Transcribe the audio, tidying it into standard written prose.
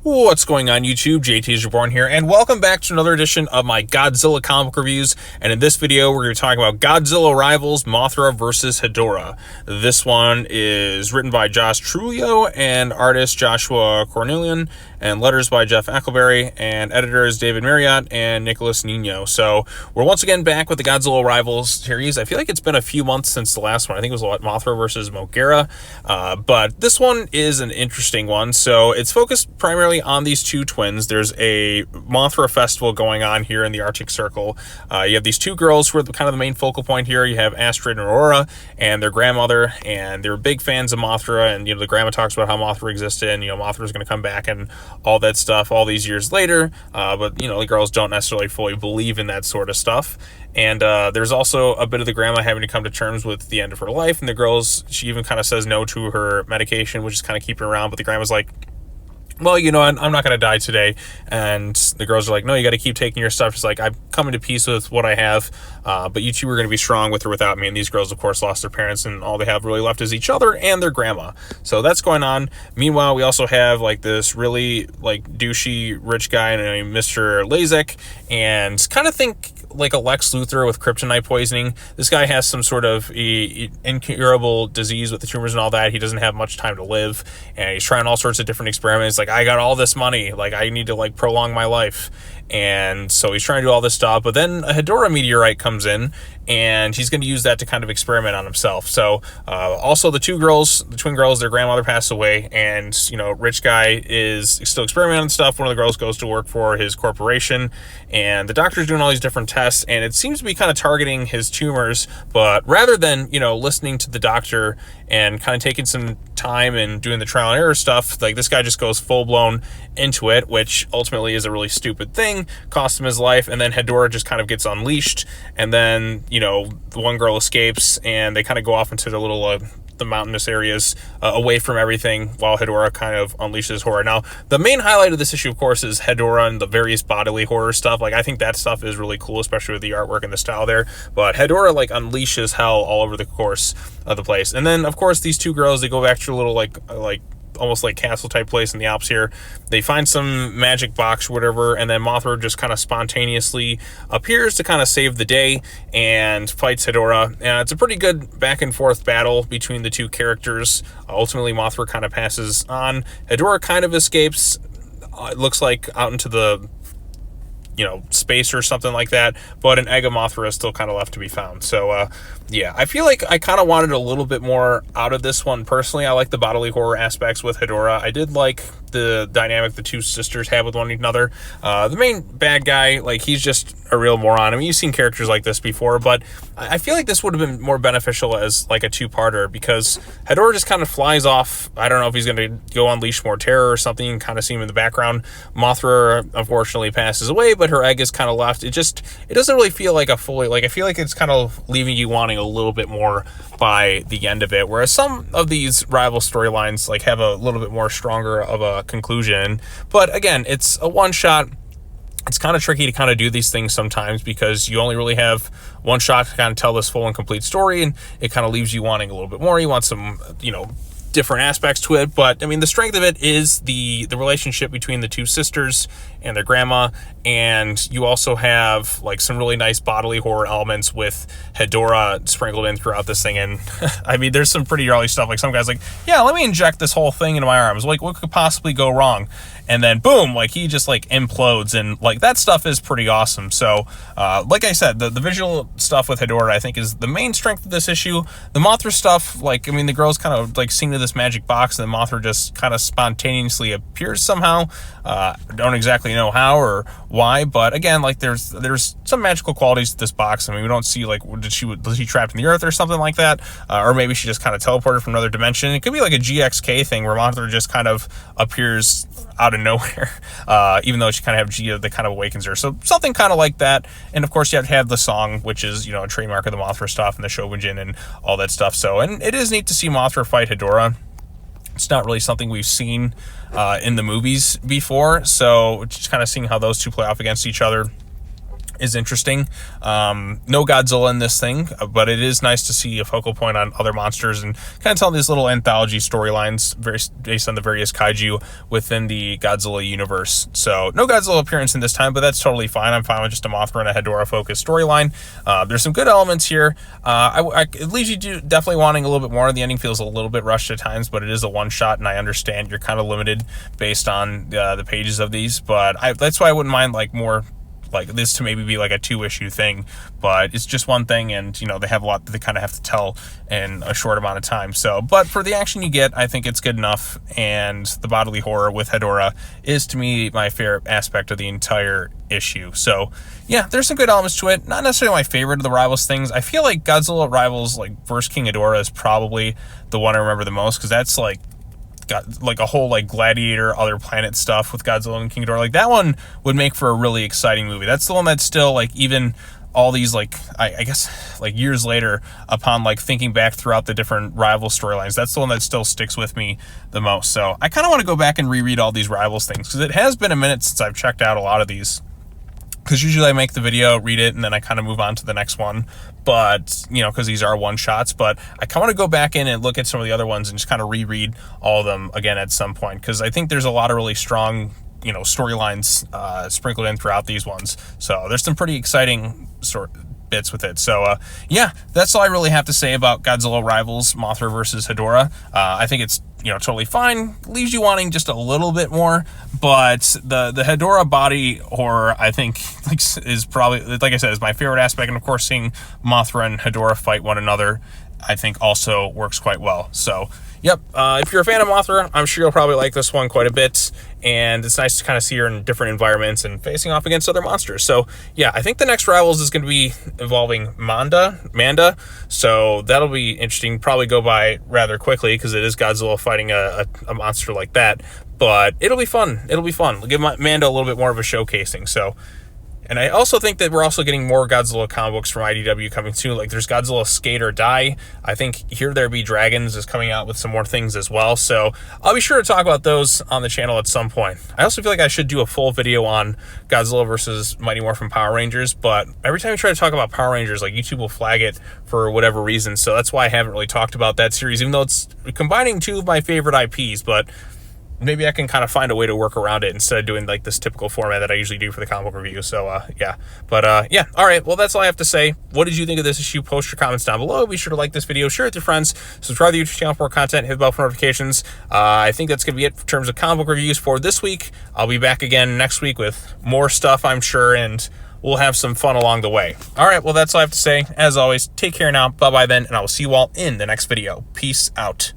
What's going on YouTube? JT's Reborn here, and welcome back to another edition of my Godzilla comic reviews. And in this video, we're going to be talking about Godzilla Rivals, Mothra Vs Hedorah. This one is written by Josh Trulio and artist Joshua Cornelian, and letters by Jeff Ackleberry, and editors David Marriott and Nicholas Nino. So we're once again back with the Godzilla Rivals series. I feel like it's been a few months since the last one. I think it was Mothra vs. Mothra, but this one is an interesting one. So it's focused primarily on these two twins. There's a Mothra festival going on here in the Arctic Circle. You have these two girls who are kind of the main focal point here. You have Astrid and Aurora and their grandmother, and they're big fans of Mothra, and the grandma talks about how Mothra existed, and Mothra's going to come back and all that stuff all these years later, but the girls don't necessarily fully believe in that sort of stuff. And there's also a bit of the grandma having to come to terms with the end of her life, and the girls, she even kind of says no to her medication, which is kind of keeping her around, but the grandma's like, well, I'm not going to die today. And the girls are like, no, you got to keep taking your stuff. She's like, I'm coming to peace with what I have, but you two are going to be strong with or without me. And these girls, of course, lost their parents, and all they have really left is each other and their grandma. So that's going on. Meanwhile, we also have this really douchey rich guy named Mr. Lazek, and kind of think like a Lex Luthor with kryptonite poisoning. This guy has some sort of incurable disease with the tumors and all that. He doesn't have much time to live, and he's trying all sorts of different experiments. I got all this money, I need to prolong my life. And so he's trying to do all this stuff, but then a Hedorah meteorite comes in, and he's going to use that to kind of experiment on himself. So also the twin girls, their grandmother passed away, and rich guy is still experimenting on stuff. One of the girls goes to work for his corporation, and the doctor's doing all these different tests, and it seems to be kind of targeting his tumors, but rather than listening to the doctor and kind of taking some time and doing the trial and error stuff, this guy just goes full-blown into it, which ultimately is a really stupid thing, cost him his life. And then Hedorah just kind of gets unleashed, and then the one girl escapes, and they kind of go off into the little the mountainous areas away from everything, while Hedorah kind of unleashes horror. Now, the main highlight of this issue, of course, is Hedorah and the various bodily horror stuff. I think that stuff is really cool, especially with the artwork and the style there. But Hedorah unleashes hell all over the course of the place. And then, of course, these two girls, they go back to a little almost castle type place in the Alps here. They find some magic box or whatever, and then Mothra just kind of spontaneously appears to kind of save the day and fights Hedorah. And it's a pretty good back and forth battle between the two characters. Ultimately, Mothra kind of passes on. Hedorah kind of escapes, it looks like, out into the space or something like that, but an egg of Mothra is still kind of left to be found. So yeah, I feel like I kind of wanted a little bit more out of this one personally. I like the bodily horror aspects with Hedorah. I did like the dynamic the two sisters have with one another. The main bad guy, he's just a real moron. I mean, you've seen characters like this before, but I feel like this would have been more beneficial as a two-parter, because Hedorah just kind of flies off. I don't know if he's going to go unleash more terror or something, and kind of see him in the background. Mothra unfortunately passes away, but her egg is kind of left. It doesn't really feel like a fully, I feel like it's kind of leaving you wanting a little bit more by the end of it, whereas some of these rival storylines have a little bit more stronger of a conclusion. But again, it's a one-shot. It's kind of tricky to kind of do these things sometimes, because you only really have one shot to kind of tell this full and complete story, and it kind of leaves you wanting a little bit more. You want some, different aspects to it. But I mean, the strength of it is the relationship between the two sisters and their grandma, and you also have some really nice bodily horror elements with Hedorah sprinkled in throughout this thing. And I mean, there's some pretty early stuff, some guys yeah, let me inject this whole thing into my arms, what could possibly go wrong? And then boom, he just implodes, and that stuff is pretty awesome. So like I said, the visual stuff with Hedorah, I think, is the main strength of this issue. The Mothra stuff, I mean, the girls kind of sing to this magic box, and then Mothra just kind of spontaneously appears somehow. Don't exactly know how or why, but again, there's some magical qualities to this box. I mean, we don't see was she trapped in the earth or something like that, or maybe she just kind of teleported from another dimension. It could be a GXK thing where Mothra just kind of appears out of nowhere, even though she kind of have Gia that kind of awakens her. So something kind of like that. And of course, you have to have the song, which is a trademark of the Mothra stuff and the Shobujin and all that stuff. So, and it is neat to see Mothra fight Hedorah. It's not really something we've seen in the movies before, so just kind of seeing how those two play off against each other. is interesting. No Godzilla in this thing, but it is nice to see a focal point on other monsters and kind of tell these little anthology storylines based on the various kaiju within the Godzilla universe. So no Godzilla appearance in this time, but that's totally fine. I'm fine with just a Mothra and a Hedorah focused storyline. There's some good elements here. It leaves you definitely wanting a little bit more. The ending feels a little bit rushed at times, but it is a one shot, and I understand you're kind of limited based on the pages of these, but that's why I wouldn't mind like more like this to maybe be like a 2-issue thing, but it's just one thing, and you know, they have a lot that they kind of have to tell in a short amount of time. So, but for the action you get, I think it's good enough, and the bodily horror with Hedorah is to me my favorite aspect of the entire issue. So yeah, there's some good elements to it. Not necessarily my favorite of the Rivals things. I feel like Godzilla Rivals like vs King Ghidorah is probably the one I remember the most, because that's like got like a whole like gladiator other planet stuff with Godzilla and King Ghidorah. Like that one would make for a really exciting movie. That's the one that's still like, even all these like I guess like years later, upon like thinking back throughout the different rival storylines, that's the one that still sticks with me the most. So I kind of want to go back and reread all these Rivals things, because it has been a minute since I've checked out a lot of these, because usually I make the video, read it, and then I kind of move on to the next one. But, you know, because these are one shots, but I kind of want to go back in and look at some of the other ones and just kind of reread all of them again at some point, because I think there's a lot of really strong, you know, storylines sprinkled in throughout these ones. So there's some pretty exciting bits with it. So yeah, that's all I really have to say about Godzilla Rivals Mothra vs Hedorah. I think it's, you know, totally fine. Leaves you wanting just a little bit more, but the Hedorah body horror, I think, like, is probably, like I said, is my favorite aspect. And of course, seeing Mothra and Hedorah fight one another, I think also works quite well. So yep, if you're a fan of Mothra, I'm sure you'll probably like this one quite a bit, and it's nice to kind of see her in different environments and facing off against other monsters. So yeah, I think the next Rivals is going to be involving Manda, so that'll be interesting. Probably go by rather quickly, because it is Godzilla fighting a monster like that, but it'll be fun. It'll be fun. We'll give Manda a little bit more of a showcasing. So, and I also think that we're also getting more Godzilla comic books from IDW coming soon. Like there's Godzilla Skate or Die. I think Here There Be Dragons is coming out with some more things as well. So I'll be sure to talk about those on the channel at some point. I also feel like I should do a full video on Godzilla versus Mighty Morphin Power Rangers, but every time I try to talk about Power Rangers, like YouTube will flag it for whatever reason. So that's why I haven't really talked about that series, even though it's combining two of my favorite IPs, but maybe I can kind of find a way to work around it instead of doing like this typical format that I usually do for the comic book review. So yeah, but yeah, all right, well, that's all I have to say. What did you think of this issue? Post your comments down below. Be sure to like this video, share it with your friends, subscribe to the YouTube channel for more content, hit the bell for notifications. I think that's gonna be it in terms of comic book reviews for this week. I'll be back again next week with more stuff, I'm sure, and we'll have some fun along the way. All right, well, that's all I have to say. As always, take care now, bye bye then, and I will see you all in the next video. Peace out.